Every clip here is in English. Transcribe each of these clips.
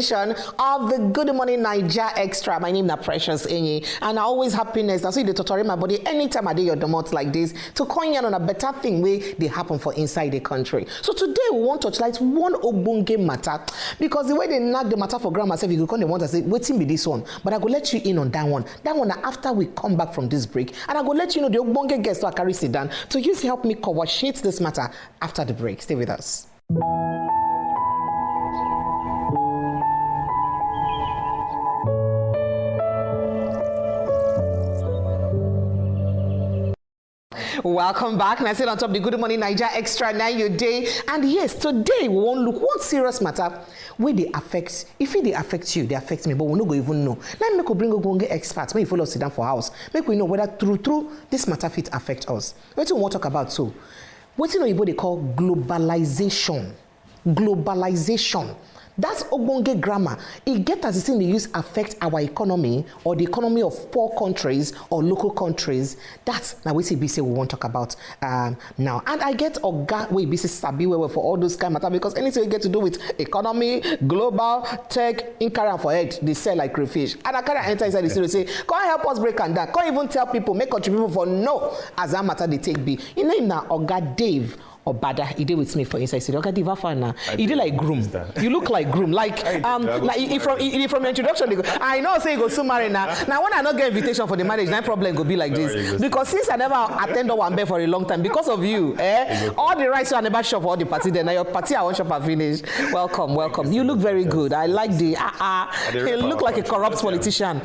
edition of the Gudu Morning Naija Extra. My name is Precious Enyi, and I always happiness. That's why they tutorial my body anytime I do your domot like this to coin on a better thing where they happen for inside the country. So today we want to touch one ogbonge matter, because the way they knock the matter for grandma self, you can want to say, waiting be this one, but I go let you in on that one. That one after we come back from this break, and I go let you know the ogbonge guest to carry sit down to use to help me cover shades this matter after the break. Stay with us. Welcome back, and I sit on top of the Good Morning Naija Extra now your day. And yes, today we won't look one serious matter where they affect. If they affect you, they affect me, but we no go even know. Now make we bring ogbonge experts. Make you follow sit down for house. Make we know whether through this matter fit affect us. What we want to talk about so? What you know they call globalization. Globalization. That's ogbonge grammar. It get as the thing they use affect our economy or the economy of poor countries or local countries. That's now we say we won't talk about now. And I get Oga we be sabi for all those kind of matter, because anything we get to do with economy, global, tech, in carry for head, they sell like crayfish. And I carry enter inside the studio say, can't help us break and that. Can't even tell people, make country people for no as that matter they take be. You know now Oga Dave Obada, he did with me for inside studio. Okay, Divafana. He did like groom. You look like groom. Like from your introduction, they go, I know say you go so marry now. Now when I not get invitation for the marriage, no problem go be like this. Because since I never attend one bear for a long time, because of you, all the rights you never shop for all the party then. Now your party I want shop and finish. Welcome, welcome. You look very good. I like the you look like a corrupt politician.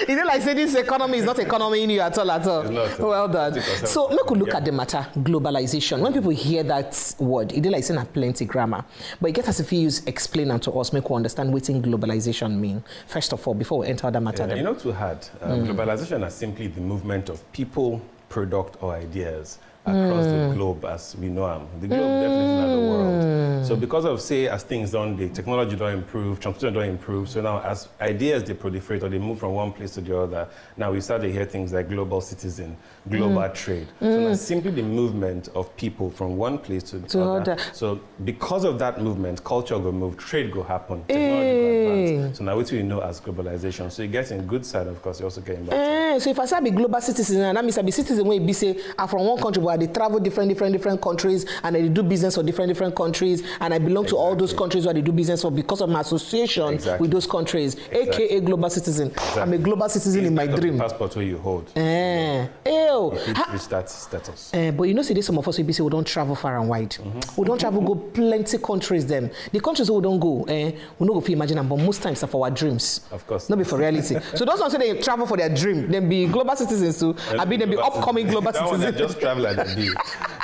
He did like say this economy is not economy in you at all at all. Well done. So make we look at the matter, globalization. When people hear that word, it like saying a plenty grammar. But it gets as if you use explain to us, make we understand what globalization mean. First of all, before we enter the matter. You know, too hard. Globalization is simply the movement of people, product, or ideas across the globe as we know them. The globe definitely not the world. So because of, say, as things don't, the technology don't improve, transportation don't improve, so now as ideas they proliferate or they move from one place to the other, now we start to hear things like global citizen, global trade. So now simply the movement of people from one place to the other. So because of that movement, culture will move, trade will happen, technology will advance. So now what we know as globalization. So you get in good side, of course, you also get in bad side. So if I say I be global citizen, and that means I be citizen when be say I'm from one country, but they travel different countries, and they do business for different countries, and I belong to all those countries where they do business for because of my association with those countries, aka global citizen. I'm a global citizen in my dream. Passport where you hold. Reach that status. But you know, see, some of us we say we don't travel far and wide. We don't travel go plenty countries. Them the countries we don't go, we don't go imagine them, but most times are for our dreams. Of course, not be for reality. So those ones say they travel for their dream. Then be global citizens too. I mean, them be upcoming global citizens. Just travel like that.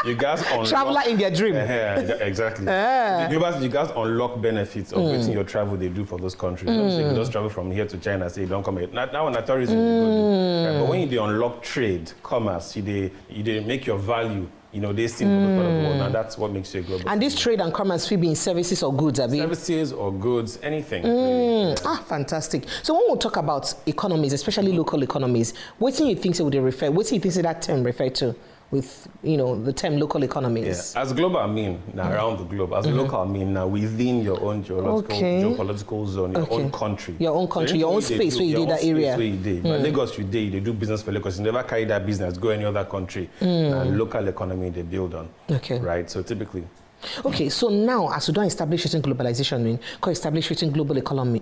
You guys unlock traveler in their dream. Exactly. You guys unlock benefits of what your travel they do for those countries. So you just travel from here to China, say you don't come here. Now on tourism, but when you unlock trade, commerce, you make your value. You know, they seem to be part of the world. Now that's what makes you a global. And this trade and commerce will be in services or goods, Abi? Services or goods, anything. Really. Fantastic. So when we talk about economies, especially local economies, what do you think they would refer? What do you think that term refer to? With the term local economies. Yeah. As global, I mean now around the globe. As local, I mean now within your own geopolitical zone, your own country. Your own country, your own space where you did that area. Lagos, they do business for Lagos. You never carry that business, go any other country. Local economy they build on. Okay. Right. So typically. Okay, so now as we don't establish it in globalization, establish it in global economy,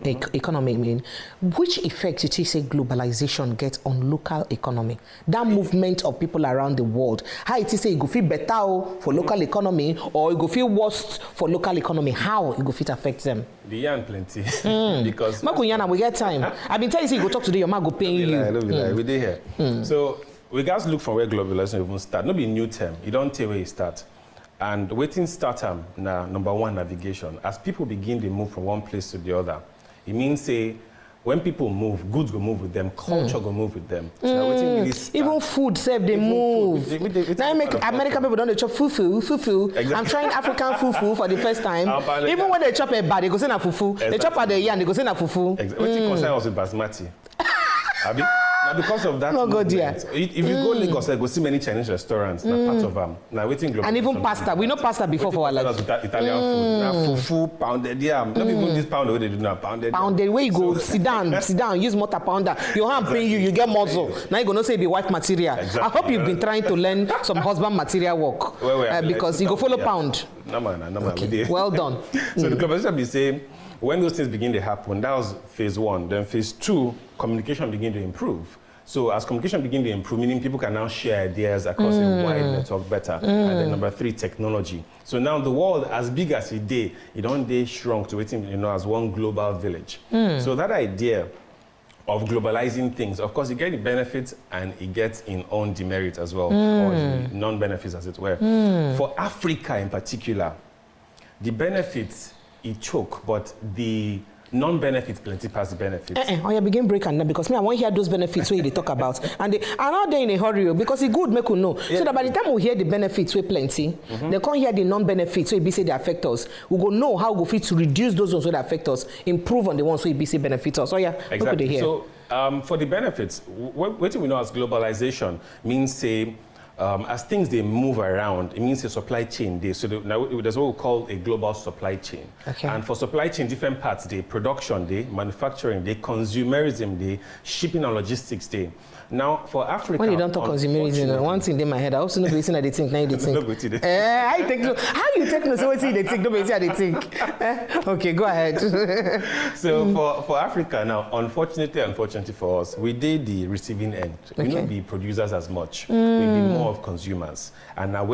which effect did you say globalization gets on local economy? That movement of people around the world, how it is say it go feel better for local economy or it go feel worse for local economy? How it go fit affect them? The yarn plenty because we get time. I've been telling you go talk today, your man go paying you. We did here. So we guys look from where globalization even start. Not be a new term. You don't tell where it start. And waiting start now, number one, navigation. As people begin to move from one place to the other, it means say when people move, goods go move with them, culture go move with them. So now really even food self they move. Now make American people don't chop fufu. Exactly. I'm trying African fufu for the first time. Even when they chop a bad, they go say na fufu. Exactly. They chop at the yarn, they go say na fufu. Exactly. Waiting concern us with basmati. Abi? because of that. No go there. If you go Lagos, I go see many Chinese restaurants. Part of now waiting global. And even pasta. We know pasta before for our life. Italian food. Now fufu, pounded yam. Not even this pound they do now. Pounded. Pounded. Where you go? Sit down. Use mortar pounder. Your hand pain you. You get muscle. Now you gonna say be wife material. Exactly. I hope you've been trying to learn some husband material work because you go follow pound. No man. Okay. Well done. So the globalization be saying when those things begin to happen, that was phase 1. Then phase 2, communication begin to improve. So as communication begin to improve, meaning people can now share ideas across a wide network better. And then number 3, technology. So now the world, as big as it don't shrunk to waiting, as one global village. So that idea of globalizing things, of course, it gets the benefits and it gets in own demerit as well, or the non-benefits as it were. For Africa in particular, the benefits it choke, but the non-benefits plenty past the benefits. Oh, you begin break and because me, I want to hear those benefits where they talk about. And they are not there in a hurry because it's good make you know. So that by the time we hear the benefits we plenty, they can't hear the non-benefits so it be say they affect us. We go know how we fit to reduce those ones that affect us, improve on the ones so it be say benefit us. Oh yeah, exactly. Hear? So for the benefits, what we know as globalization means say as things they move around, it means a supply chain. So now there's what we call a global supply chain. Okay. And for supply chain, different parts, production, manufacturing, manufacturing, shipping and logistics. Now for Africa, when you don't talk consumerism, one thing in my head, I also know the I think, now you think. How you take no so what they think, nobody say they think. Okay, go ahead. So for Africa now, unfortunately for us, we did the receiving end. We don't be producers as much. We be more of consumers. And now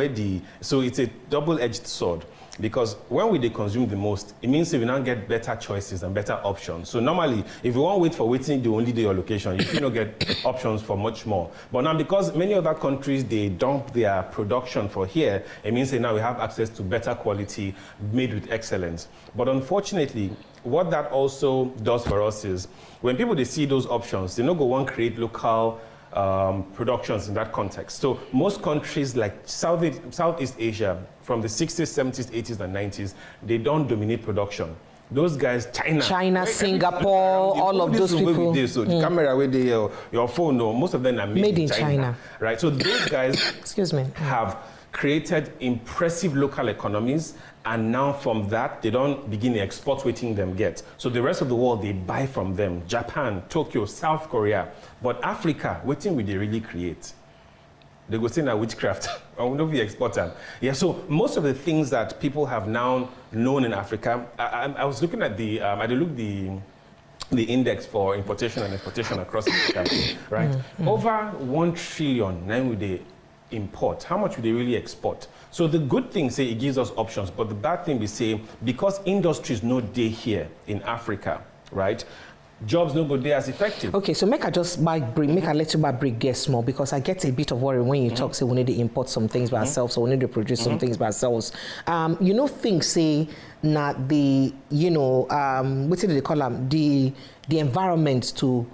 so it's a double-edged sword. Because when we consume the most, it means we now get better choices and better options. So normally, if you want to wait for waiting, they only do your location. You don't get options for much more. But now because many other countries, they dump their production for here, it means that now we have access to better quality made with excellence. But unfortunately, what that also does for us is when people, they see those options, they don't go want to create local productions in that context. So most countries like Southeast Asia, from the 60s, 70s, 80s, and 90s, they don't dominate production. Those guys, China, Singapore, all of those people. So the camera where they your phone, most of them are made in China. Right? So those guys excuse me, have created impressive local economies, and now from that, they don't begin to export waiting them get. So the rest of the world, they buy from them. Japan, Tokyo, South Korea. But Africa, waiting will they really create? They go say now witchcraft. I will not be exporter. Yeah, so most of the things that people have now known in Africa, I was looking at I looked the index for importation and exportation across Africa, right? Over 1 trillion, now would they import. How much would they really export? So the good thing, say, it gives us options, but the bad thing we say, because industries no day here in Africa, right? Jobs no go there as effective. Okay, so make I just make I let you break get small because I get a bit of worry when you talk say we need to import some things by ourselves or we need to produce some things by ourselves. Things say not the what do they call them? The environment to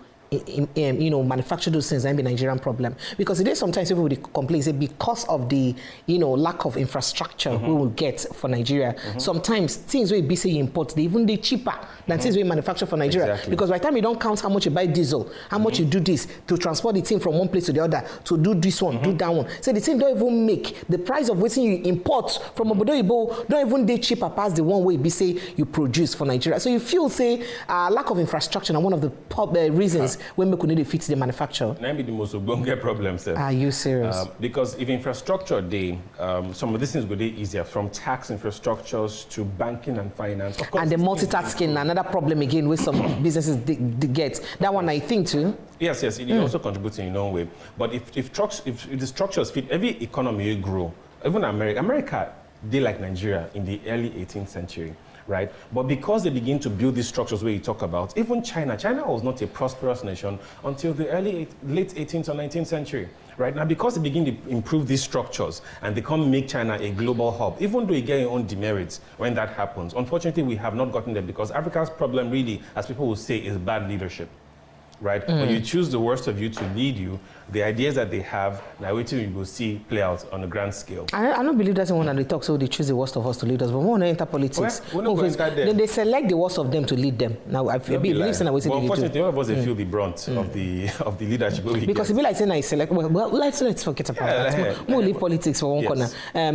manufacture those things and be Nigerian problem because today sometimes people would complain say because of the lack of infrastructure we will get for Nigeria. Sometimes things we be say you import they even cheaper than things we manufacture for Nigeria because by the time you don't count how much you buy diesel, how much you do this to transport the thing from one place to the other to do this one, do that one. So the thing don't even make the price of what you import from Obada don't even they cheaper past the one way be say you produce for Nigeria. So you feel say lack of infrastructure and one of the reasons when we could need to fix the manufacture. That be the most obonge problem, sir. Are you serious? Because if infrastructure some of these things go be easier, from tax infrastructures to banking and finance. Of course, and the multitasking, another problem again with some businesses they get. That one I think too. Yes, it also contributes in its own way. But if the structures fit, every economy will grow. Even America, they like Nigeria in the early 18th century. Right? But because they begin to build these structures where you talk about, even China was not a prosperous nation until the late 18th or 19th century. Right? Now, because they begin to improve these structures and they come make China a global hub, even though you get your own demerits when that happens, unfortunately, we have not gotten there because Africa's problem really, as people will say, is bad leadership. right? When you choose the worst of you to lead you, the ideas that they have, now wait till you go see play out on a grand scale. I don't believe that's the one that they talk, so they choose the worst of us to lead us, but we want to enter politics. They select the worst of them to lead them. Now, I believe in a way. Well, unfortunately, all of us feel the brunt of the leadership. Because it be like saying I select, well let's forget about that. We'll leave politics for one corner.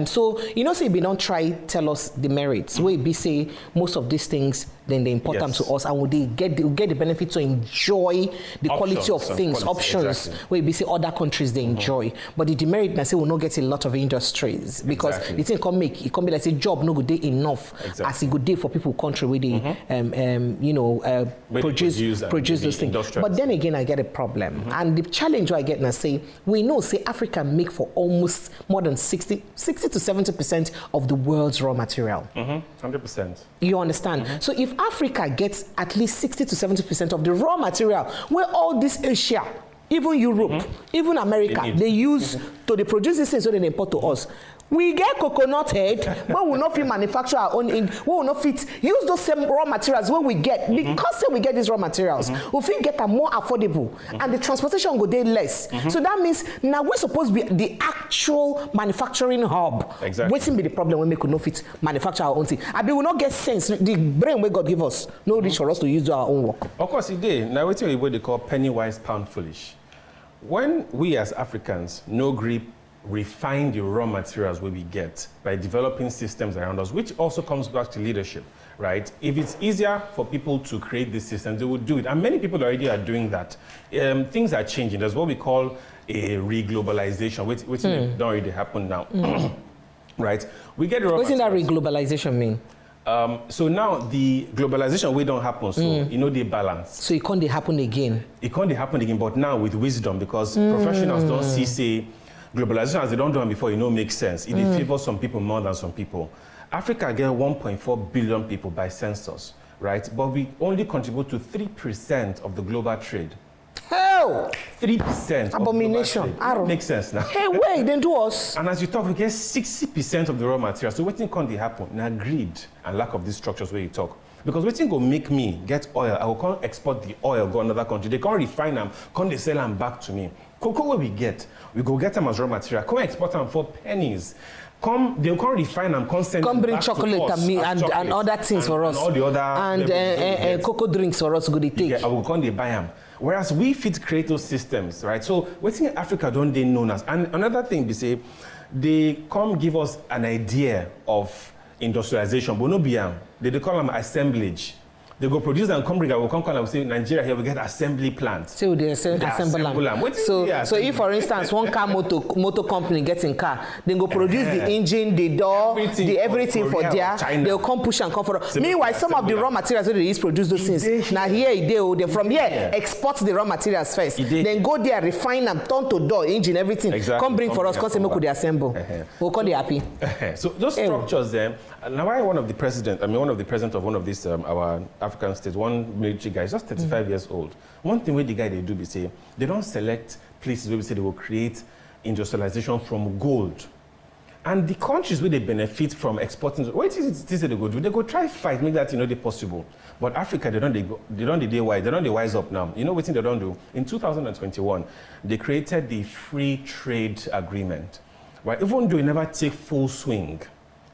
So, so if they don't try tell us the merits, we be say most of these things, then they import them to us, and would they get the benefit to enjoy the quality of things, options, where we say other countries they enjoy. But the demerit, I say, will not get a lot of industries because the thing it can be like a job no good day enough as a good day for people country where they produce those things. But then again, I get a problem, and the challenge I get now say we know say Africa make for almost more than 60 to 70% of the world's raw material. 100%. You understand? So if Africa gets at least 60 to 70% of the raw material, where all this Asia, even Europe, even America, they use to produce these things so they import to us. We get coconut head, but we will not fit manufacture our own. We will not fit use those same raw materials where we get because we get these raw materials. We fit get them more affordable, and the transportation go there less. So that means now we're supposed to be the actual manufacturing hub. Waiting be the problem when we could not fit manufacture our own thing. I mean, we will not get sense. The brain we God give us no reach for us to use do our own work. Of course, it did. Now waiting what they call penny wise, pound foolish. When we as Africans no grip refine the raw materials we get by developing systems around us, which also comes back to leadership, right? If it's easier for people to create these systems, they will do it. And many people already are doing that. Things are changing. There's what we call a re-globalization, which don't already happen now, right? We get the raw materials. What does that re-globalization mean? So now the globalization we don't happen, so they balance. So it can't happen again. It can't happen again, but now with wisdom, because professionals don't say globalization as they don't do it before, makes sense. It favors some people more than some people. Africa get 1.4 billion people by census, right? But we only contribute to 3% of the global trade. Hell! 3%. Abomination. Makes sense now. Hey, wait, then do us. And as you talk, we get 60% of the raw material. So what thing can happen? Now greed and lack of these structures where you talk. Because what thing go make me get oil, I will can't export the oil, go another country. They can't refine them, can't they sell them back to me. Cocoa where we go get them as raw material, come export them for pennies. They can't refine them, come bring chocolate and other things for us. And all the other and cocoa drinks for us, go they take. I will come they buy them. Whereas we fit create those systems, right? So what in Africa don't they know us? And another thing they say, they come give us an idea of industrialization, but no beyond. They call them assemblage. They go produce and come bring. I will come call and say Nigeria here we get assembly plants. So they assemble them. So if for instance one car motor company gets in car, then go produce the engine, the door, everything for there. They'll come push and come for. Meanwhile, some of the raw materials that they use produce those things. Now here they from here export the raw materials first. Then go there refine them, turn to door, engine, everything. Come bring for us. Come say make they assemble. We'll call they happy. So those structures there. Now I one of the president of one of these our African states, one military guy, just 35 years old. One thing with the guy they do, they say, they don't select places where we say they will create industrialization from gold. And the countries where they benefit from exporting, what is it they go do? They go try fight, make that they possible. But Africa, they don't wise up now. You know what thing they don't do? In 2021, they created the free trade agreement. Right? Even though it never take full swing,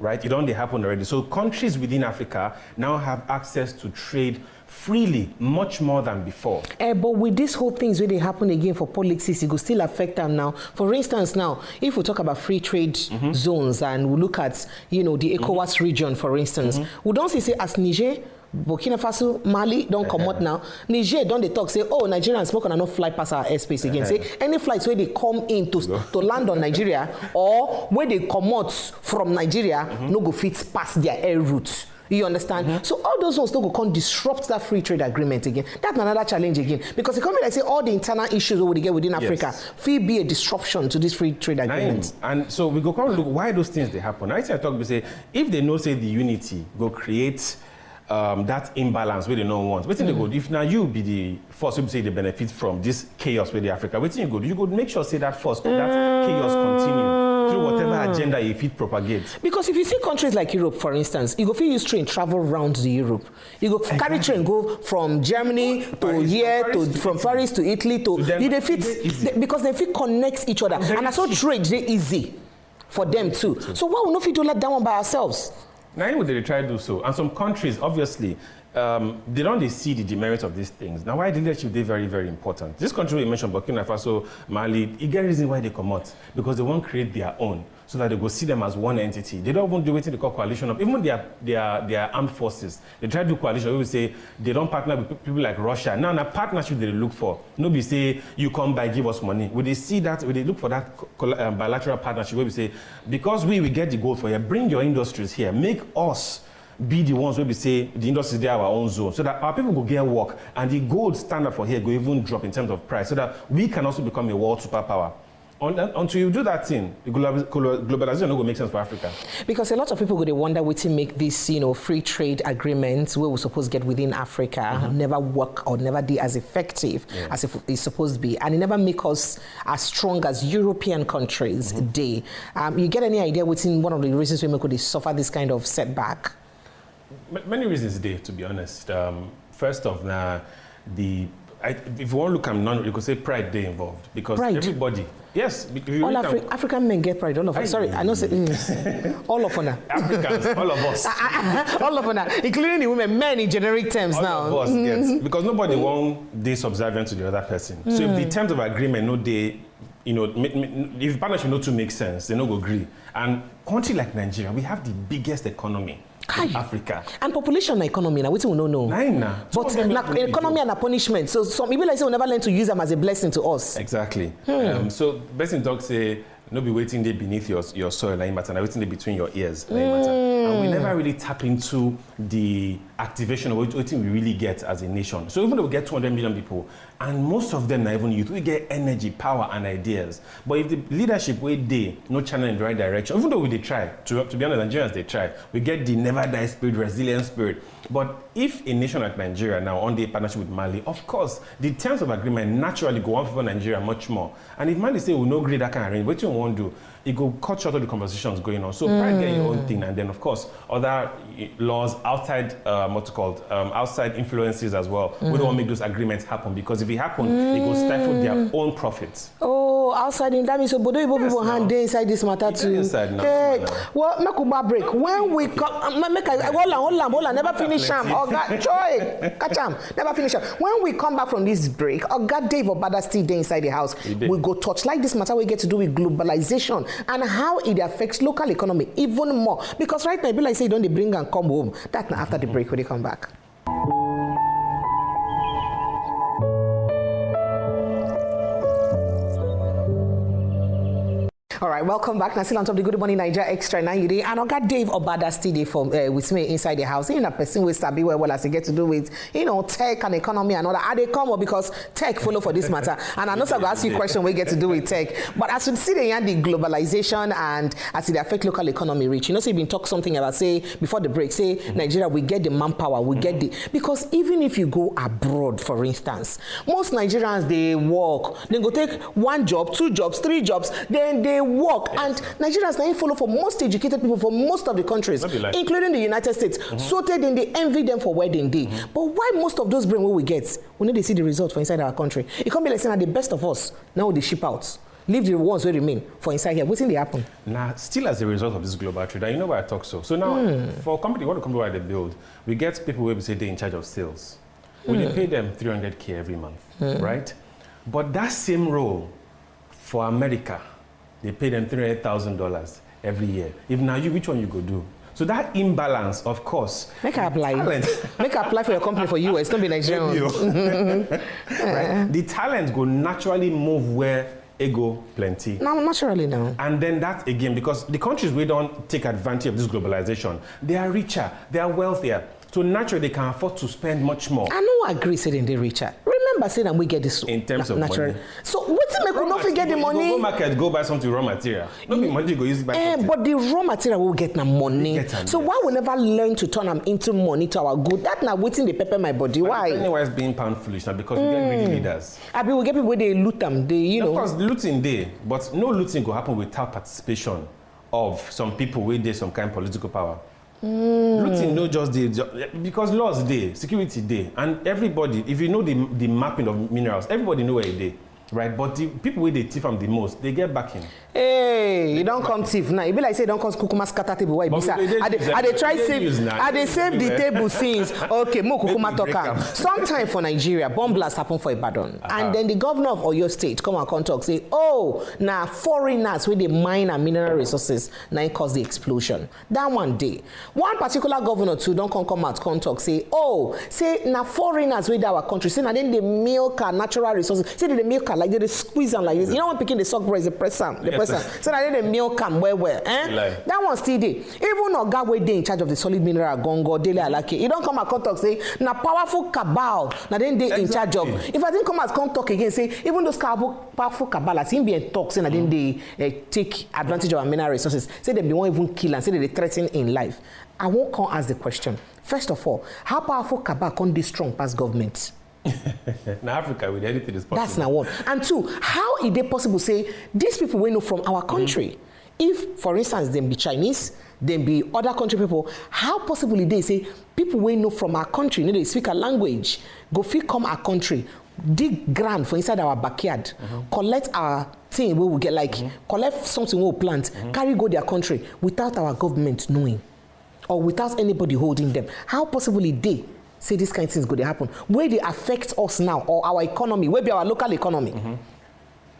right? It only happened already. So countries within Africa now have access to trade freely, much more than before. But with this whole things where they happen again for policies, it will still affect them now. For instance, now, if we talk about free trade zones and we look at, the ECOWAS region, for instance, we don't say as Niger, Burkina Faso, Mali don't come out now. Niger don't they talk say, oh, Nigerians smoke and not fly past our airspace again. Say any flights where they come in to land on Nigeria or where they come out from Nigeria, no go fit past their air routes. You understand? So all those ones don't go come disrupt that free trade agreement again. That's another challenge again. Because it can be like say all the internal issues we get within Africa feel be a disruption to this free trade agreement. And so we go come look why those things they happen. I talk we say if they know say the unity go create that imbalance where they don't want. What they go do? If now you be the force who say they benefit from this chaos with the Africa, what you go do? You go make sure say that force that chaos continue. through whatever agenda you fit propagate. Because if you see countries like Europe, for instance, you go feel use train travel around the Europe. You go carry train go from Germany to here from Paris to Italy to they fit because they fit connect each other, and that's so trade they easy for them too. So why would not fit do that one by ourselves? Now, would they try to do so? And some countries, obviously, they don't see the demerits of these things. Now, why leadership is very, very important. This country we mentioned, Burkina Faso, Mali, it get reason why they come out. Because they won't create their own, so that they go see them as one entity. They don't even do anything they call coalition of, even their armed forces. They try to do coalition. We will say they don't partner with people like Russia. Now, a partnership they look for. Nobody say, you come by, give us money. When they see that, when they look for that bilateral partnership, where we say, because we will get the gold for you, bring your industries here, make us be the ones where we say the industry is our own zone, so that our people will get work and the gold standard for here will even drop in terms of price, so that we can also become a world superpower. Until you do that thing, the globalization no go make sense for Africa. Because a lot of people go wonder what to make this, free trade agreements where we're supposed to get within Africa never work or never be as effective as it's supposed to be, and it never make us as strong as European countries do. You get any idea what's in one of the reasons we could suffer this kind of setback? Many reasons there, to be honest. First off, now if you want to look at you could say pride they involved, because everybody. Yes, all African men get pride. All of us. Sorry, I know. All of them. Africans, all of us. All of them, including the women, men in generic terms all now. All of us, yes. Because nobody won't be subservient to the other person. So if the terms of agreement no they, if the partnership no to make sense, they no go agree. And country like Nigeria, we have the biggest economy in Africa. And population and economy, now we don't know. But economy and a punishment. So some people like say will never learn to use them as a blessing to us. Exactly. So best in talk say no be waiting there beneath your soil, like matter, waiting there between your ears, like matter. And we never really tap into the activation of what we really get as a nation. So even though we get 200 million people, and most of them are even youth, we get energy, power, and ideas. But if the leadership they no channel in the right direction, even though they try, to be honest, Nigerians, they try, we get the never die spirit, resilient spirit. But if a nation like Nigeria now on the partnership with Mali, of course, the terms of agreement naturally go on for Nigeria much more. And if Mali say we no agree that kind of arrangement, what you want to do, it go cut short of the conversations going on. So pride get your own thing, and then of course other laws outside outside influences as well. We don't want to make those agreements happen, because if it happen, it will stifle their own profits. Oh, outside in that means so Bodo people hand inside this matter too. Inside now. Hey, well, make a break. When we come, make a hold on, never finish him. Oh God, joy, catch him, never finish him. When we come back from this break, oh God, Dave Obada still there inside the house. We go touch like this matter we get to do with globalization and how it affects local economy even more. Because right now, people like say don't they bring and come home. That's not after the break when they come back. All right, welcome back. Now, still on top of the Gudu Morning Naija Extra. Now you and I got Dave Obada still with me inside the house. A person with Sabi well as they get to do with tech and economy and all that. They come up because tech follow for this matter. And I know I'm going to ask you a question we get to do with tech. But as we see the globalization and as it affect local economy reach, so you've been talking something about say before the break, say Nigeria we get the manpower, we get the because even if you go abroad, for instance, most Nigerians they work, they go take 1 job, 2 jobs, 3 jobs, then they work. And Nigerians now follow for most educated people for most of the countries, including the United States. So they envy them for where they did. But why most of those brain what we get, we need to see the result for inside our country. It can't be like saying that the best of us now they ship out. Leave the ones who remain for inside here. What's in the happen? Now, still as a result of this global trade, you know why I talk so. So now, for a company, what a company where they build, we get people who say they're in charge of sales. We pay them $300K every month, right? But that same role for America, they pay them $300,000 every year. If now which one you go do? So that imbalance, of course. Make her apply. Make her apply for your company for US. Don't be Nigerian. Right? The talent go naturally move where ego plenty. No, naturally now. And then that again, because the countries we don't take advantage of this globalization, they are richer, they are wealthier. So naturally, they can afford to spend much more. I know agree saying they richer. Remember saying that we get this in terms of natural. money. So what's make we not forget the money? Go market, go buy something raw material. Don't be money go use it buy something. But the raw material will get na money. So why we never learn to turn them into money to our good? That now waiting they pepper my body. Why? Why is being pound foolish now? Because we get greedy leaders. I mean, we get people where they loot them. They, you know. Of course, looting there, but no looting will happen without participation of some people with some kind of political power. Looting no just day, because laws day, security day, and everybody, if you know the mapping of minerals, everybody know where it is, right? But the people where they thief from the most, they get back in. Hey, you don't come thief now. It be like say don't come kukuma scatter table. Why? I they try save. I they save the table since. Okay, more kukuma talk. Sometime for Nigeria, bomb blast happen for Ibadan, and then the governor of Oyo State come and talk say, oh, now foreigners with the mine and mineral resources now cause the explosion. That one day, one particular governor too don't come out talk say, oh, say now foreigners with our country say now then the milk and natural resources say the milk like they squeeze them like this. You know when picking the suck breast, the press them. So that the milk come well. That one still there. Even Oga wey dey in charge of the solid mineral gongo, Dele Alake, he don't come and talk say, na powerful cabal, na then they in charge of. If I didn't come and talk again, say, even those powerful cabal, as him being talk, say, na then they take advantage of our mineral resources, say they won't even kill and say they threaten in life. I won't come ask the question. First of all, how powerful cabal can be strong past government? In Africa, with anything is possible. That's not one. And two, how is it possible say these people we know from our country? If, for instance, them be Chinese, them be other country people, how possibly they say people we know from our country, you know, they speak a language, go fit come our country, dig ground for inside our backyard, collect our thing we will get like, collect something we will plant, carry go their country without our government knowing, or without anybody holding them. How possibly they say these kind of things going to happen? Where they affect us now, or our economy, where be our local economy?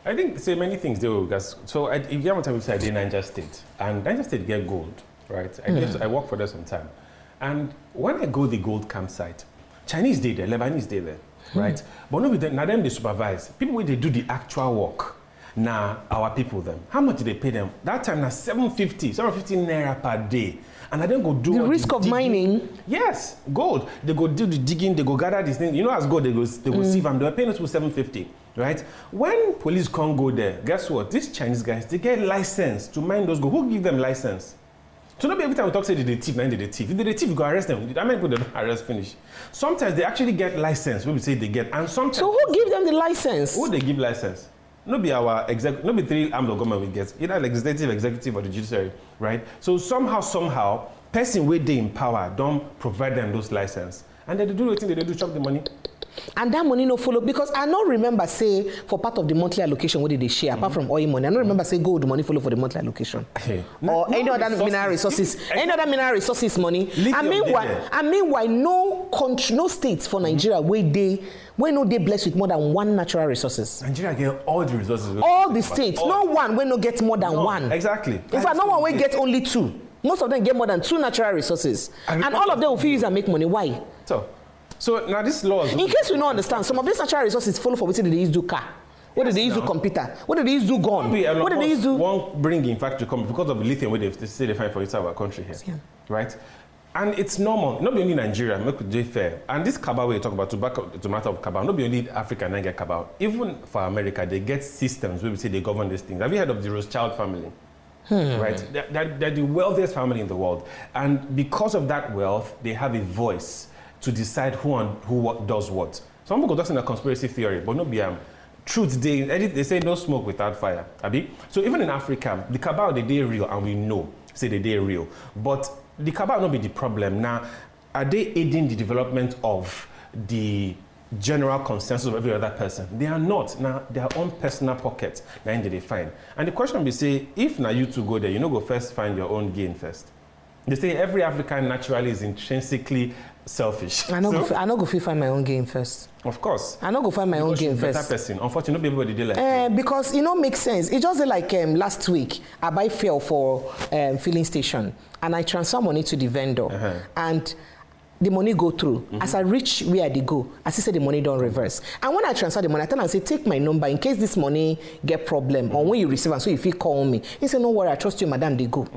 I think say many things they will. So if you haven't told me, I did Niger State, and Niger State get gold, right? I work for them some time, and when I go the gold campsite, Chinese day there, Lebanese day there, right? But no, now them they supervise people where they do the actual work. Now our people them, how much do they pay them? That time now 750 naira per day. And I then go do the risk of digging. Mining. Yes, gold. They go do the digging. They go gather these things. You know, as gold, they go sieve them. They were paying us for 750, right? When police can't go there, guess what? These Chinese guys, they get license to mine those gold. Who give them license? So not every time we talk, say they thief, now they thief. If they thief, you go arrest them. That many people they don't arrest finish. Sometimes they actually get license. We say they get, and sometimes. So who give them the license? Who they give license? Not be our not be three arms of government we get, either legislative, executive, or the judiciary, right? So somehow, person where they in power don't provide them those license, and then they do everything they do, chop the money. And that money no follow, because I don't remember say for part of the monthly allocation what did they share apart from oil money. I don't remember say gold money follow for the monthly allocation or any other mineral resources, any other mineral resources money. And meanwhile, no country, no states for Nigeria where no they blessed with more than one natural resources. Nigeria get all the resources. All the states, no one where no get more than one. Exactly. In fact, no one will get only two. Most of them get more than two natural resources, and all of them will use and make money. Why? So now this law. In case we don't understand, some of these natural resources follow for what did they use do car? What did they use do computer? What did they use do gun? What did they use do? Won't bring in factory come because of the lithium where they say they find for inside our country here, right? And it's normal. Not only Nigeria, make it fair. And this cabal we talk about to matter of cabal. Not only Africa and get cabal. Even for America, they get systems where we say they govern these things. Have you heard of the Rothschild family? Right? They're the wealthiest family in the world, and because of that wealth, they have a voice to decide who does what. Some people go that's in a conspiracy theory, but no be truth. They say no smoke without fire. Abi? So even in Africa, the cabal they real, and we know say they real. But the cabal not be the problem. Now, are they aiding the development of the general consensus of every other person? They are not. Now, their own personal pockets, now they find. And the question be say, if now you two go there, you know go first find your own gain first. They say every African naturally is intrinsically selfish. I not go find my own gain first. Of course. I not go find my own gain first. Better person. Unfortunately, not everybody did like because it don't make sense. It just like last week, I buy fuel for filling station, and I transfer money to the vendor, and the money go through. As I reach where they go, I see the money don't reverse. And when I transfer the money, I tell them, say, take my number in case this money get problem, or when you receive it, so if you call me. He said, no worry, I trust you, madam, they go.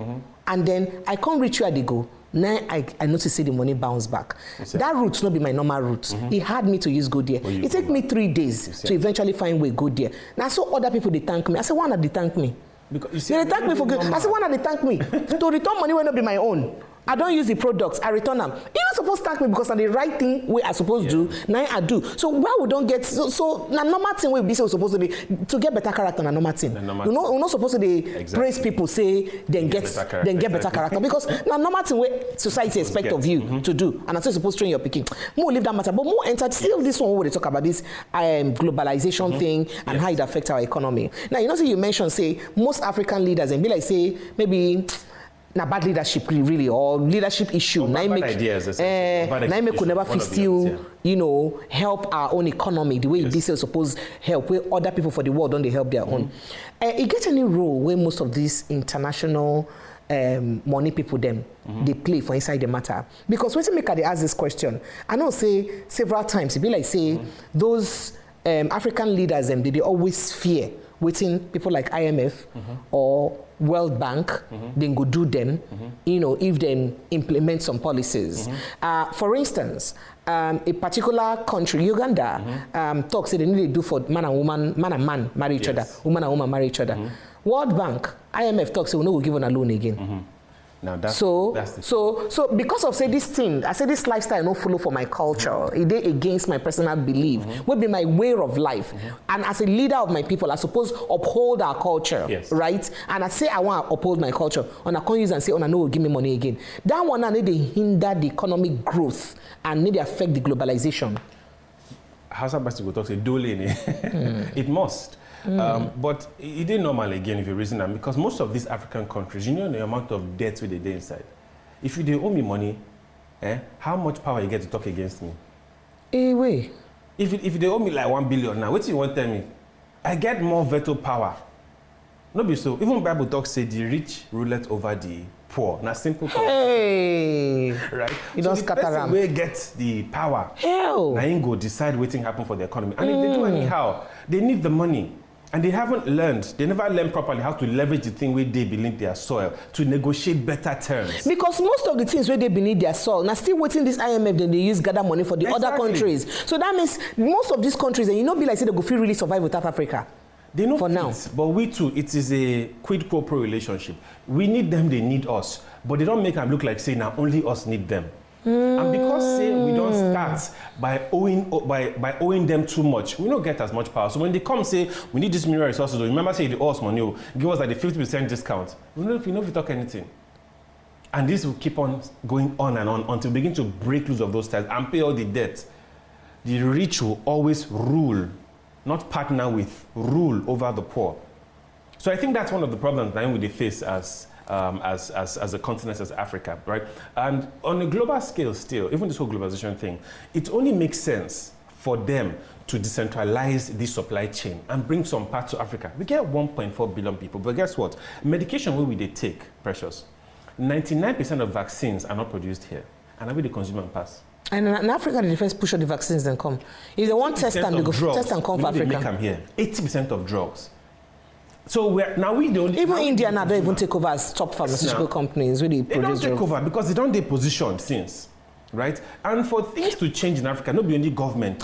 And then I can't reach where they go. Now I notice say the money bounce back. That route not be my normal route. It had me to use go there. It take me 3 days to eventually find way go there. Now so other people they thank me. I say why not they thank me? Because you see, they thank me for good. I say why not they thank me? To return money will not be my own. I don't use the products, I return them. You're not supposed to thank me because I'm the right thing we are supposed to do. Now I do. So why we don't get so na normal thing we be supposed to be to get better character na normal thing. We're not supposed to be praise people say then get better character because na normal thing we society expect of you to do. And I'm still supposed to train your picking. More leave that matter, but more enter still this one where they talk about this globalization thing and how it affects our economy. Now you know say you mentioned say most African leaders and be like say maybe na bad leadership really or leadership issue. Bad ideas. Naime could never fit still, help our own economy the way this is supposed help where other people for the world don't they help their own. It gets any role where most of these international money people them they play for inside the matter because when make they ask this question, I know say several times it be like say those African leaders them they always fear waiting people like IMF or World Bank, then go do them, if they implement some policies. For instance, a particular country, Uganda, talks that they need to do for man and man marry each other, woman and woman marry each other. World Bank, IMF talks say we no go give on a loan again. Now that's so because of say this thing, I say this lifestyle no follow for my culture. It is against my personal belief. Will be my way of life. And as a leader of my people, I suppose uphold our culture, right? And I say I want to uphold my culture. And I can't use and say, oh, no, give me money again. That one I need to hinder the economic growth and need to affect the globalization. How's that supposed to go talk? Say dole it must. But it didn't normal again if you reason that because most of these African countries, the amount of debt with they inside. If you they owe me money, how much power you get to talk against me? Wait. If they owe me like 1 billion now, what do you want to tell me? I get more veto power. No be so. Even Bible talks say the rich ruleth over the poor. Now simple talk. Hey. Right? You so don't the scatter person will get the power. Hell. Now you go decide what thing happen for the economy. And if they do anyhow, they need the money. And they haven't learned, they never learned properly how to leverage the thing where they beneath their soil to negotiate better terms. Because most of the things where they beneath their soil, now still waiting this IMF, then they use gather money for the other countries. So that means most of these countries, and be like say they go feel really survive without Africa. They know for now. But we too, it is a quid pro quo relationship. We need them, they need us. But they don't make them look like say now only us need them. And because say we don't start by owing them too much, we don't get as much power. So when they come say we need this mineral resources, remember say the us money, give us like the 50% discount. We know if we talk anything. And this will keep on going on and on until we begin to break loose of those ties and pay all the debt. The rich will always rule, not partner with, rule over the poor. So I think that's one of the problems that we face as a continent, as Africa, right? And on a global scale still, even this whole globalization thing, it only makes sense for them to decentralize this supply chain and bring some parts to Africa. We get 1.4 billion people, but guess what? Medication, where will they take, Precious? 99% of vaccines are not produced here, and I will the consumer pass. And in Africa, they first push out the vaccines then come. If they want test and they go test and come for Africa. They make them here. 80% of drugs. So we the only even India now don't even take over as top pharmaceutical companies really they don't take over because they don't take position since, right? And for things to change in Africa, not be only government,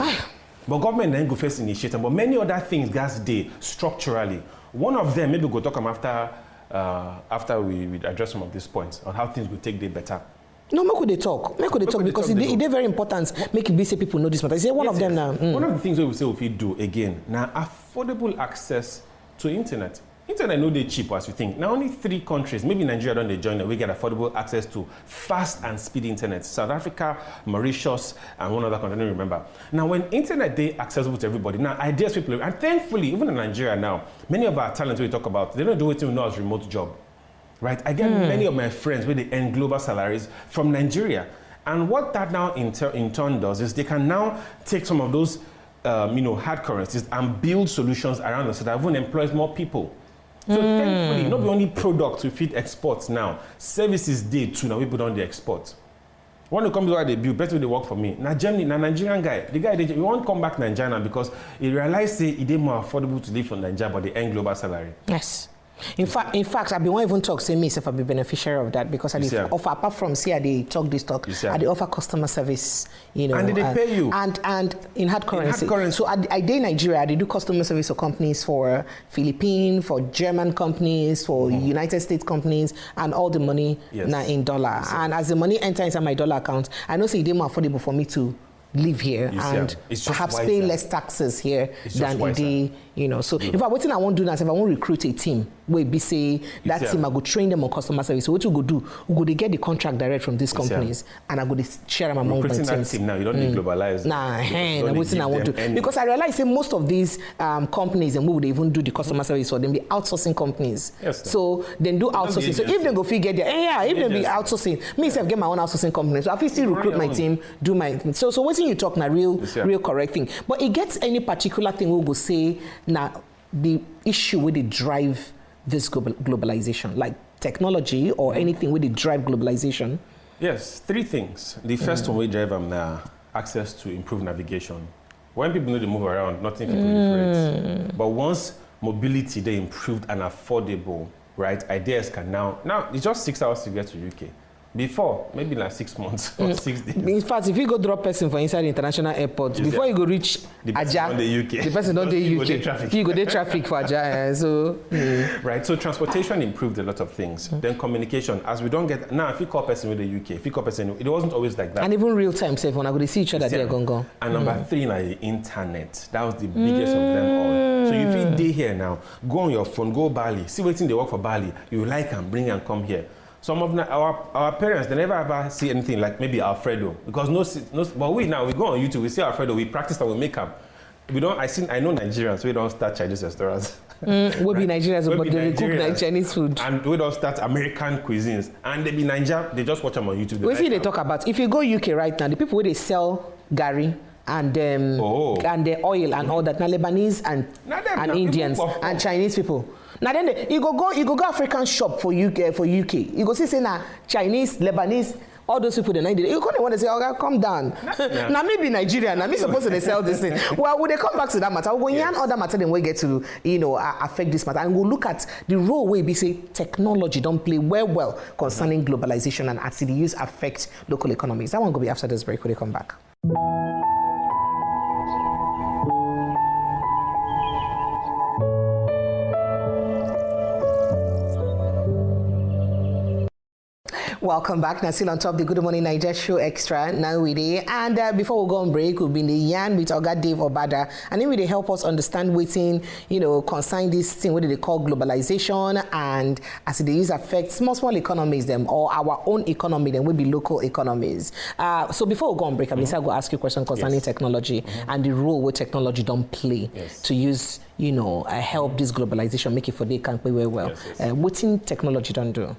but government then go first initiate, but many other things gas day structurally. One of them maybe we'll talk after we address some of these points on how things will take day better. No, make they talk because it's very important. Make it be say people know this matter. Say one of them now. One of the things we say if we do again now affordable access to internet. Internet no dey cheap as you think. Now only 3 countries, maybe Nigeria don't they join, we get affordable access to fast and speedy internet. South Africa, Mauritius, and one other country, I don't remember. Now when internet they accessible to everybody, now ideas people, and thankfully, even in Nigeria now, many of our talents we talk about, they don't do it we know as remote job. Right? I get many of my friends where they earn global salaries from Nigeria. And what that now in turn does is they can now take some of those hard currencies and build solutions around us so that even employs more people. So thankfully, not only products we feed exports now, services day too, now people don't export. When it comes to what they build, better they work for me. Now Germany, now Nigerian guy, the guy he won't come back to Nigeria because he realized say it is more affordable to live from Nigeria, but they earn global salary. Yes. In fact, I be won't even talk. Say me if I be beneficiary of that because I offer apart from see I they talk this talk. I they offer customer service. You know, and they pay you and in hard currency. So I day Nigeria. I do customer service for companies for Philippine, for German companies, for United States companies, and all the money now in dollar. And as the money enters inside my dollar account, I know say it more affordable for me to live here and perhaps pay less taxes here than a day, you know. So if I waiting, I won't do that. If I won't recruit a team, where be say that team, I go train them on customer service. So what you go do? We go they get the contract direct from these companies, and I go they share them among my teams. That team now, you don't need globalize. Nah, waiting I want to because I realize say most of these companies and we would even do the customer service for them, be outsourcing companies. So then do outsourcing. So if they go figure there, if they be outsourcing, me self get my own outsourcing company. So I still recruit my team, do my so what's you talk now real correct thing. But it gets any particular thing we'll go say now the issue with the drive this globalization, like technology or anything with the drive globalization? Yes, three things. The first one we drive them now, access to improved navigation. When people know they move around, nothing can proliferate. But once mobility they improved and affordable, right? Ideas can now it's just 6 hours to get to UK. Before, maybe like 6 months or 6 days. In fact, if you go drop person for inside the international airport, before you go reach Aja, the person don't the UK. You go there traffic for Aja. Right, so transportation improved a lot of things. Then communication, as we don't get, now if you call person with the UK, if you call person, it wasn't always like that. And even real time, say, when I go to see each other, they're gone. And number three, like the internet. That was the biggest of them all. So if you day here now, go on your phone, go Bali, see waiting they work for Bali, you like and bring and come here. Some of our parents, they never ever see anything like maybe Alfredo, because but we go on YouTube, we see Alfredo, we practice and we make up. I know Nigerians, we don't start Chinese restaurants. We'll be Nigerians, but they cook Chinese food. And we don't start American cuisines. And they be Niger, they just watch them on YouTube. They talk about, if you go UK right now, the people where they sell gari and the oil and all that, now Lebanese and Indians and Chinese people. Now then you go African shop for UK. You go see say now Chinese, Lebanese, all those people they you can't want to say, okay, come down. Now me be Nigerian, now me supposed to sell this thing. Well, would they come back to that matter? When you other matter, then we get to affect this matter, and we'll look at the role where we say technology don't play well concerning globalization and as it use affect local economies. That one will be after this break when they come back. Welcome back. Now still on top the Gudu Morning Naija Show Extra. Now we there. And before we go on break, we'll be in the yarn with Oga Dave Obada. And then they help us understand waiting, concern this thing, what they call globalization, and as it is affect small economies them or our own economy, then will be local economies. So before we go on break, I'm going to ask you a question concerning technology and the role where technology don't play to use, help this globalization, make it for they can play well. What technology don't do?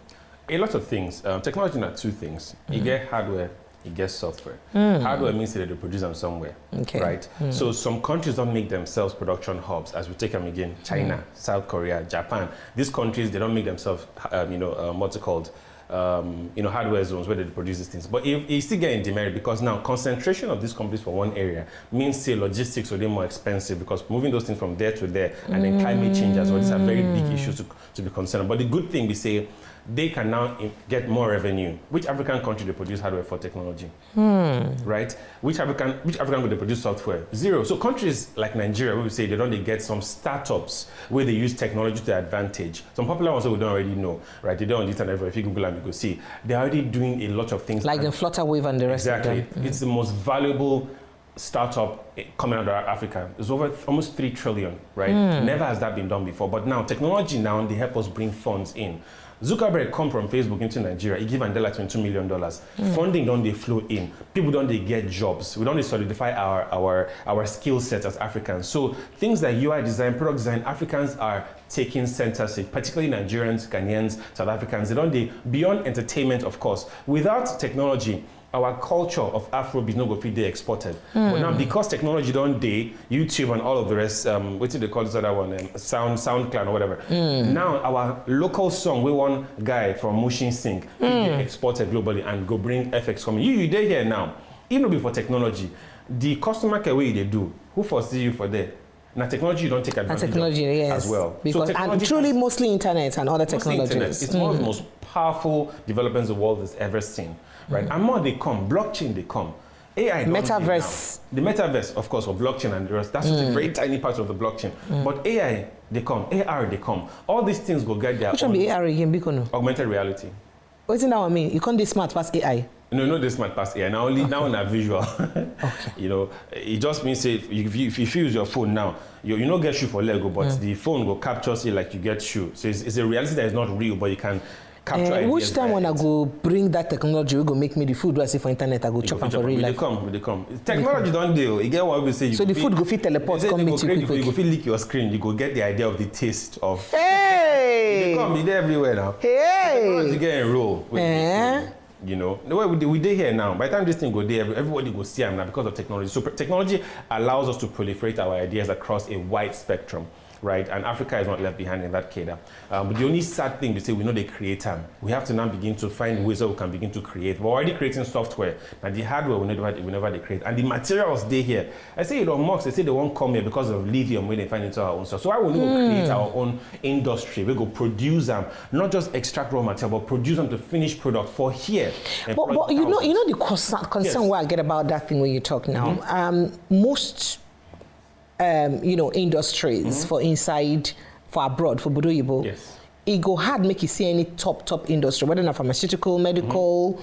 A lot of things. Technology are two things. You get hardware, you get software. Hardware means that they produce them somewhere, right? So some countries don't make themselves production hubs, as we take them again, China, South Korea, Japan. These countries, they don't make themselves, what's it called? Hardware zones where they produce these things. But you still get in demerit because now concentration of these companies for one area means say logistics will be more expensive because moving those things from there to there and then climate change as well. These are very big issues to be concerned about. But the good thing we say, they can now get more revenue. Which African country they produce hardware for technology? Right? Which African would they produce software? Zero. So countries like Nigeria, we say they get some startups where they use technology to their advantage. Some popular ones that we don't already know, right? They don't on the internet, if you Google them, you go see. They're already doing a lot of things. Like the Flutterwave and the rest of them. Exactly. It's the most valuable startup coming out of Africa. It's over almost 3 trillion, right? Never has that been done before. But now, technology now, they help us bring funds in. Zuckerberg come from Facebook into Nigeria. He give Andela $22 million. Funding don't they flow in. People don't they get jobs. We don't they solidify our skill set as Africans. So things like UI design, product design, Africans are taking center seat, particularly Nigerians, Ghanaians, South Africans. They don't they beyond entertainment, of course. Without technology, our culture of Afrobeat no go fit dey exported. But now because technology don't dey, YouTube and all of the rest, what do they call this other one? SoundCloud or whatever. Now our local song, we one guy from Mushin sing, they exported globally and go bring FX coming. You dey here now. Even before technology, the customer care way they do, who foresee you for there? Now, technology you don't take advantage technology, of yes. as well. Because, and truly mostly internet and other technologies. It's one of the most powerful developments the world has ever seen, right? And more they come, blockchain they come. AI Metaverse. The metaverse, of course, or blockchain and the rest, that's just a very tiny part of the blockchain. But AI, they come. AR, they come. All these things go get their Which one be AR again, Bikono? Augmented reality. What is that what I mean? You can't be smart past AI. No, this smart past AI. Now only now in a visual. You know, it just means say if you use your phone now, you don't get shoe for Lego, but the phone will capture it like you get shoe. So it's a reality that is not real, but you can capture it. Which time when I go bring that technology, we go make me the food I see for internet, I go chop and for real life. They come. Technology don't deal. You get what we say. So the food go fit teleport, come meet you quick. You go fit lick your screen. You go get the idea of the taste of. Hey! They come. They're everywhere now. Hey! Technology get enrolled. You know, the way we did here now. By the time this thing go there, everybody go see them now because of technology. So technology allows us to proliferate our ideas across a wide spectrum, right? And Africa is not left behind in that cadre. But the only sad thing, they say we know they create them. We have to now begin to find ways that we can begin to create. We're already creating software. Now the hardware we never they create. And the materials they here. I say it on Mox, they say they won't come here because of lithium when they find into our own stuff. So why would we create our own industry? We go produce them, not just extract raw material, but produce them to finished product for here. But you know the concern where I get about that thing when you talk now. Most industries for inside, for abroad, for Budoyibo, it go hard make you see any top industry, whether not pharmaceutical, medical,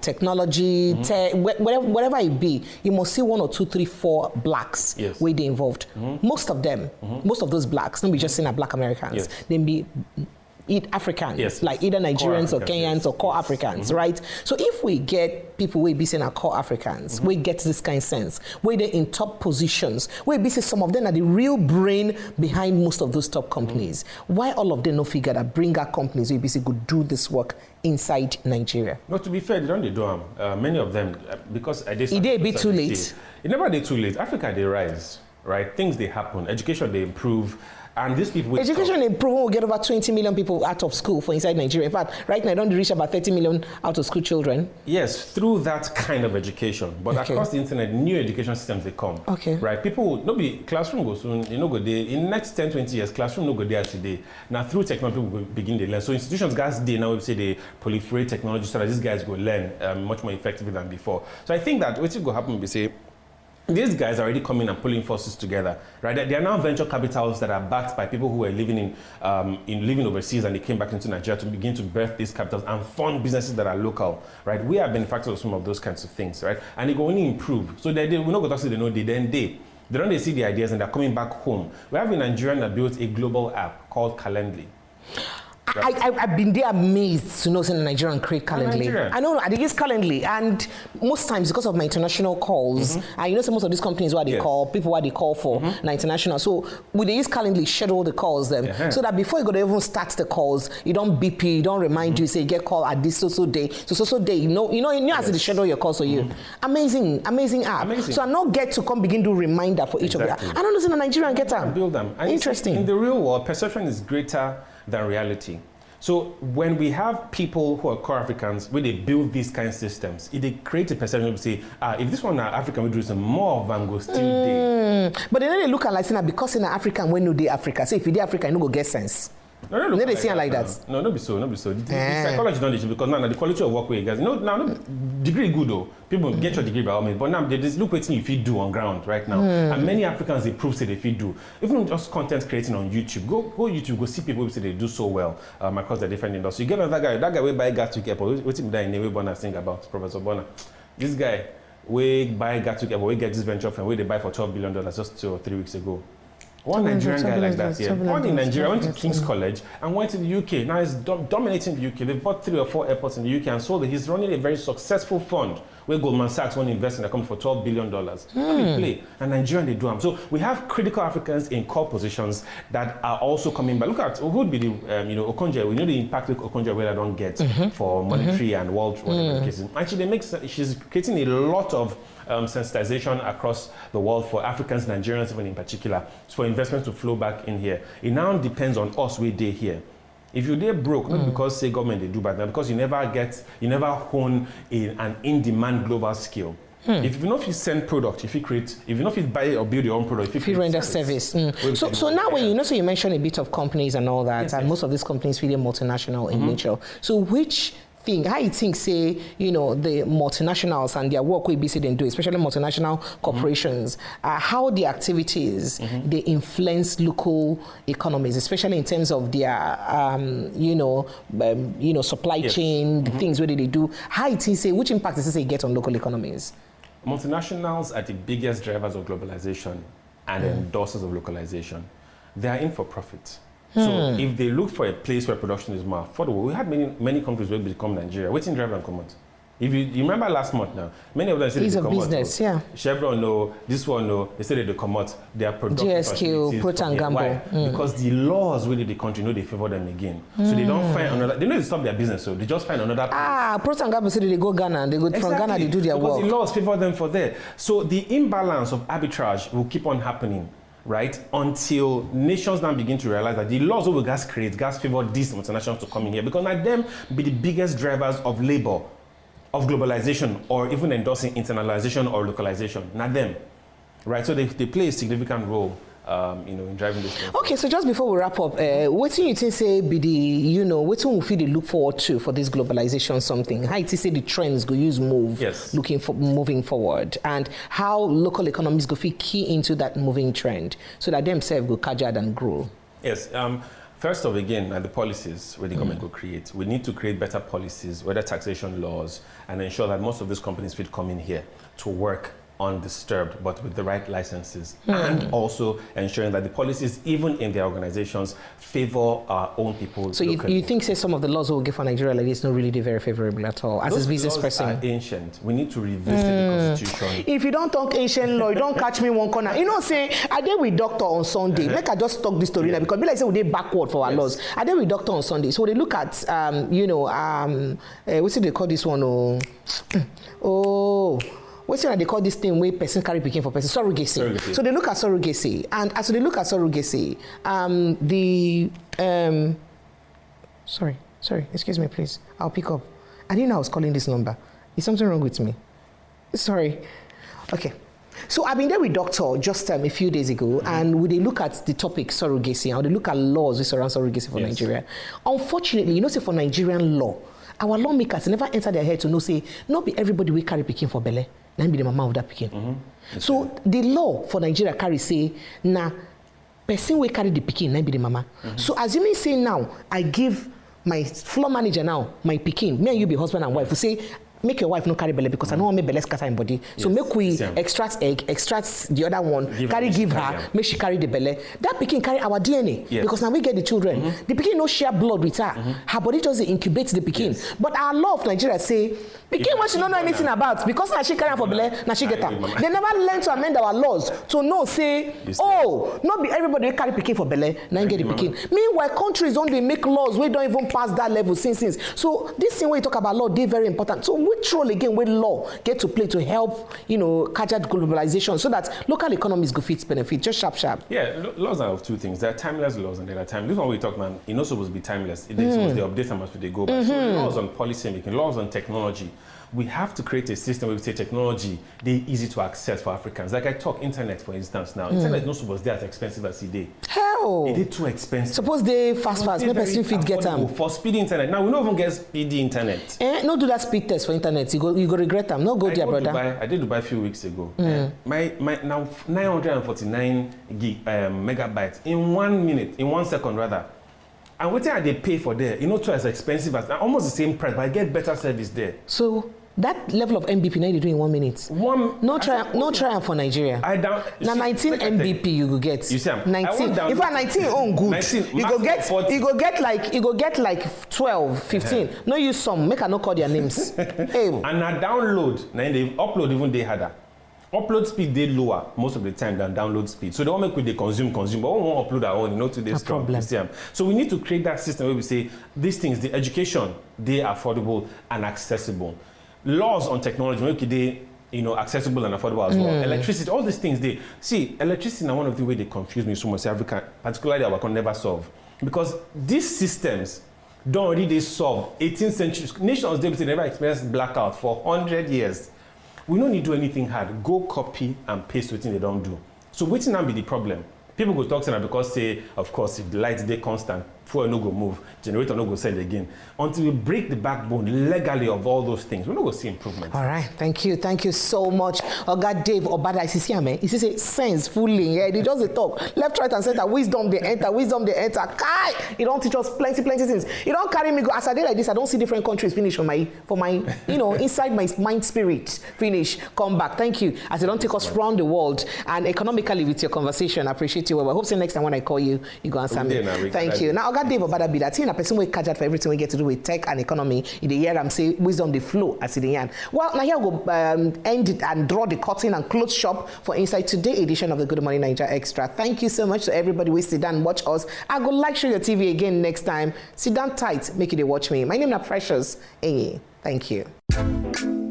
technology, tech, whatever it be, you must see 1 or 2, 3, 4 blacks where they involved. Most of them, most of those blacks, don't be just saying Black Americans, they be Africans, like either Nigerians or Kenyans or core Africans, right? So if we get people we be saying are core Africans, we get this kind of sense, where they're in top positions, where be say some of them are the real brain behind most of those top companies. Why all of them no figure that bring our companies we be say could do this work inside Nigeria? No, to be fair, they don't do them. Many of them, because it a bit too late. It never did too late. Africa they rise, right? Things they happen, education they improve. And these people... Education improve, we'll get over 20 million people out of school for inside Nigeria. In fact, right now, I don't reach about 30 million out of school children. Yes, through that kind of education. But across the internet, new education systems, they come. Right? People will... No be... Classroom go soon, you know, go there. In the next 10, 20 years, classroom no go there today. Now, through technology, people will begin to learn. So institutions, guys, they now say they proliferate technology so that these guys go learn much more effectively than before. So I think that what's going to happen, we say, these guys are already coming and pulling forces together, right? They are now venture capitals that are backed by people who were living living overseas and they came back into Nigeria to begin to birth these capitals and fund businesses that are local, right? We are benefactors of some of those kinds of things, right? And they go only improve. So we're not going to say they know they don't see the ideas and they're coming back home. We have a Nigerian that built a global app called Calendly. Right. I've been there amazed to know that Nigerian create Calendly. I know I use Calendly, and most times because of my international calls, and you know some most of these companies what they call people what they call for international. So we they use Calendly schedule the calls them so that before you go to even start the calls, you don't beep you don't remind you say you get call at this so day. So day you know as they schedule your calls for you. Amazing app. So I not get to come begin do reminder for each of them. I don't know if Nigerian get them. Build them. And interesting. In the real world, perception is greater than reality. So when we have people who are core Africans, when they build these kind of systems, they create a perception of say, if this one are African, we do some more of them go still there. But then they look at like saying because in African when no they Africa. So if you they Africa, you no go get sense. No, they see like that. No, not be so. The psychology don't issue because now the quality of work we guys. Now degree good though. People get your degree by all means, but now they just look what you fit do on ground right now. And many Africans they prove say they fit do. Even just content creating on YouTube. Go YouTube, go see people who say they do so well across the different industries. You get another guy will buy Gatwick Airport. What's him that in the way Bonner think about Professor Bonner? This guy we buy Gatwick Airport, we get this venture firm where they buy for $12 billion just 2 or 3 weeks ago. One Nigerian guy like that, One in Nigeria, went to King's College and went to the UK. Now he's dominating the UK. They've bought 3 or 4 airports in the UK and sold it. He's running a very successful fund where Goldman Sachs want to invest in that company for $12 billion. Play. And Nigerian, they do them. So we have critical Africans in core positions that are also coming back. Look at who would be the, Okonjo. We know the impact that Okonjo I don't get for monetary and world whatever the case is. Actually, she's creating a lot of sensitization across the world for Africans, Nigerians even in particular, for investments to flow back in here. It now depends on us we day here. If you're there broke, not because say government they do bad, because you never hone an in-demand global skill. If you know if you send product, if you know if you buy or build your own product, if you render service. So now when you know, so you mentioned a bit of companies and all that, and most of these companies really multinational in nature. So which thing, how you think, say, the multinationals and their work we basically do, especially multinational corporations, how the activities they influence local economies, especially in terms of their supply chain, the things where they do. How you think, say, which impact does it get on local economies? Multinationals are the biggest drivers of globalization and endorsers of localization. They are in for profit. So if they look for a place where production is more affordable, we had many countries where become Nigeria. Waiting drive and come out. If you remember last month now, many of them said ease they of come business, out. Chevron no, this one no, they said they come out. Their production GSQ, Procter and Gamble. Why? Because the laws really the country know they favor them again. So they don't find another, they know they stop their business, so they just find another place. Procter and Gamble said they go Ghana and they go from Ghana, they do their work. Because the laws favor them for there. So the imbalance of arbitrage will keep on happening, right? Until nations now begin to realize that the laws will gas favor these multinationals to come in here, because now them be the biggest drivers of labor, of globalization, or even endorsing internalization or localization. Not them, right? So they play a significant role, in driving this. Okay, so just before we wrap up, what do you think say be the, what do we feel they look forward to for this globalization something? How you say the trends go use move, moving forward, and how local economies go feel key into that moving trend, so that themselves go catch and grow? Yes. First of again, the policies where the government will create. We need to create better policies, whether taxation laws, and ensure that most of these companies will come in here to work undisturbed, but with the right licenses, and also ensuring that the policies, even in their organizations, favor our own people. So you think, say, some of the laws we will give for Nigeria like this not really very favorable at all, as a business person? Those laws are ancient. We need to revisit the constitution. If you don't talk ancient law, you don't catch me one corner. Say, I did with doctor on Sunday. Make I just talk this story now, because like say we did backward for our laws. I did with doctor on Sunday. So they look at what's it they call this one? What's they call this thing where person carry picking for person? Surrogacy. So they look at surrogacy, and as they look at surrogacy, sorry, excuse me, please. I'll pick up. I didn't know I was calling this number. Is something wrong with me? Sorry. Okay. So I've been there with doctor just a few days ago, and when they look at the topic surrogacy, and they look at laws which surround surrogacy for Nigeria. Unfortunately, say for Nigerian law, our lawmakers never enter their head to know, say, not be everybody will carry picking for belle. Now be the mama of that picking. So the law for Nigeria carry say, person will carry the picking, now be the mama. So assuming say now, I give my floor manager now, my picking, me and you be husband and wife, who say, make your wife no carry belly, because I don't want me belly scatter in body. So make we extract egg, extract the other one, give her, make she carry the belly. That picking carry our DNA, because now we get the children. The picking no share blood with her. Her body just incubate the picking. But our law of Nigeria say, picking what she don't know anything about, because now she carry for belly, now she get her. They never learn to amend our laws to know, say, not be everybody carry picking for belly, now get the picking. Meanwhile, countries don't they make laws we don't even pass that level since. So this thing where you talk about law, they very important. So which role again will law get to play to help catch at globalization, so that local economies go fit benefit? Just sharp. Yeah, laws are of two things. There are timeless laws and there are timeless. This one we talk, man, it's not supposed to be timeless. It is supposed to update them as they go by. So laws on policy making, laws on technology. We have to create a system where we say technology, they're easy to access for Africans. Like I talk internet, for instance, now. Internet is not supposed to be as expensive as it is. Hell! It is too expensive. Suppose they fast, make person fit get them. For speedy internet. Now, we don't even get speedy internet. No do that speed test for internet. You go regret them. No go there, brother. I did Dubai a few weeks ago. My now 949 megabytes in 1 minute, in 1 second rather. And what they pay for there, too as expensive as almost the same price, but I get better service there. So that level of MBP now you do in 1 minute. No try for Nigeria. Now 19 MBP you go get. You see, 19. If I 19 on good, 19, you go get like 12, 15. No use some. Make I not call their names. Hey. And now download. Now they upload even they harder. Upload speed they lower most of the time than download speed. So they won't make with they consume, but we won't upload our own, today's problem. So we need to create that system where we say these things, the education, they are affordable and accessible. Laws on technology, make they accessible and affordable as well. Electricity, all these things they see. Electricity now one of the way they confuse me so much. Africa, particularly our can never solve, because these systems don't really solve 18th century nations. They never experienced blackout for 100 years. we don't need to do anything hard. Go copy and paste what they don't do. So what's not be the problem? People go talk to them because say, of course, if the light they constant, fuel no go move, generator no go sell again. Until we break the backbone legally of all those things, we're not going to see improvement. All right, thank you so much. Oga Dave Obada, I see him, he say sense fully. Yeah, they just talk left, right, and center. Wisdom they enter. Kai, he don't teach us plenty things. He don't carry me go as I did like this. I don't see different countries finish for my inside my mind spirit finish. Come back, thank you. As they don't take us around the world and economically with your conversation. I appreciate you. Well, I hope so next time when I call you, you go answer me. Thank you. Now, Oga Dave Obada be that a person will catch out for everything we get to do with tech and economy. In the year, I'm saying wisdom the flow as in the end. Well, now here we go end it and draw the curtain and close shop for inside today's edition of the Gudu Morning Naija Extra. Thank you so much to everybody who sit down and watch us. I go like show your TV again next time. Sit down tight, make it a watch me. My name is Precious Enyi. Thank you.